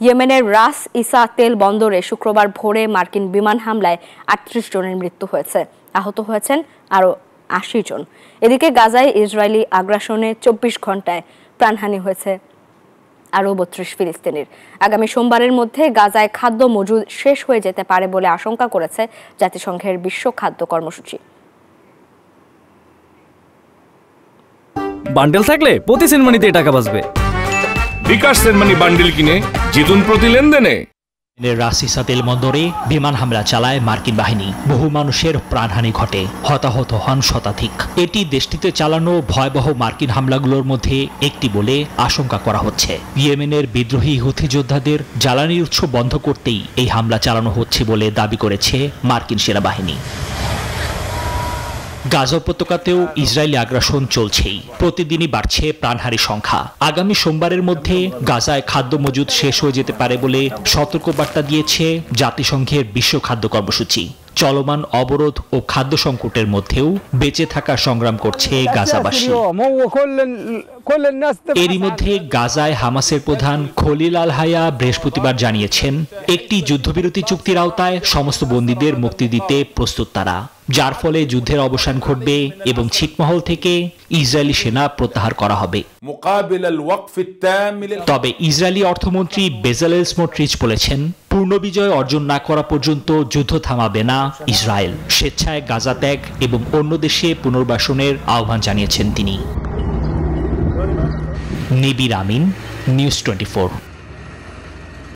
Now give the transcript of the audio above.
ইয়েমেনের রাস ইসা তেল বন্দরে শুক্রবার ভোরে মার্কিন বিমান হামলায় ৩৮ জনের মৃত্যু হয়েছে, আহত হয়েছেন আরও ৮০ জন। এদিকে গাজায় ইসরায়েলি আগ্রাসনে ২৪ ঘণ্টায় প্রাণহানি হয়েছে আরও ৩২ ফিলিস্তিনির। আগামী সোমবারের মধ্যে গাজায় খাদ্য মজুদ শেষ হয়ে যেতে পারে বলে আশঙ্কা করেছে জাতিসংঘের বিশ্ব খাদ্য কর্মসূচি। বান্ডেল থাকলে প্রতি সেনমানিতে টাকা বাঁচবে। বিকাশ সেনমানি বান্ডেল কিনে জিতুন প্রতি লেনদেনে। রাস ইসা তেল বন্দরে বিমান হামলা চালায় মার্কিন বাহিনী, বহু মানুষের প্রাণহানি ঘটে, হতাহত হন শতাধিক। এটি দেশটিতে চালানো ভয়াবহ মার্কিন হামলাগুলোর মধ্যে একটি বলে আশঙ্কা করা হচ্ছে। ইয়েমেনের বিদ্রোহী হুথি যোদ্ধাদের জ্বালানির উৎস বন্ধ করতেই এই হামলা চালানো হচ্ছে বলে দাবি করেছে মার্কিন সেনাবাহিনী। গাজা উপত্যকাতেও ইসরায়েলি আগ্রাসন চলছেই, প্রতিদিনই বাড়ছে প্রাণহানির সংখ্যা। আগামী সোমবারের মধ্যে গাজায় খাদ্য মজুদ শেষ হয়ে যেতে পারে বলে সতর্কবার্তা দিয়েছে জাতিসংঘের বিশ্ব খাদ্য কর্মসূচি। চলমান অবরোধ ও খাদ্য সংকটের মধ্যেও বেঁচে থাকার সংগ্রাম করছে গাজাবাসী। এরই মধ্যে গাজায় হামাসের প্রধান খলিল আল হায়া বৃহস্পতিবার জানিয়েছেন, একটি যুদ্ধবিরতি চুক্তির আওতায় সমস্ত বন্দীদের মুক্তি দিতে প্রস্তুত তারা, যার ফলে যুদ্ধের অবসান ঘটবে এবং ছিটমহল থেকে ইসরায়েলি সেনা প্রত্যাহার করা হবে। তবে ইসরায়েলি অর্থমন্ত্রী বেজালেল স্মোট্রিচ বলেছেন, পূর্ণ বিজয় অর্জন না করা পর্যন্ত যুদ্ধ থামাবে না ইসরায়েল। স্বেচ্ছায় গাজা ত্যাগ এবং অন্য দেশে পুনর্বাসনের আহ্বান জানিয়েছেন তিনি। নিবির আমিন, নিউজ 24।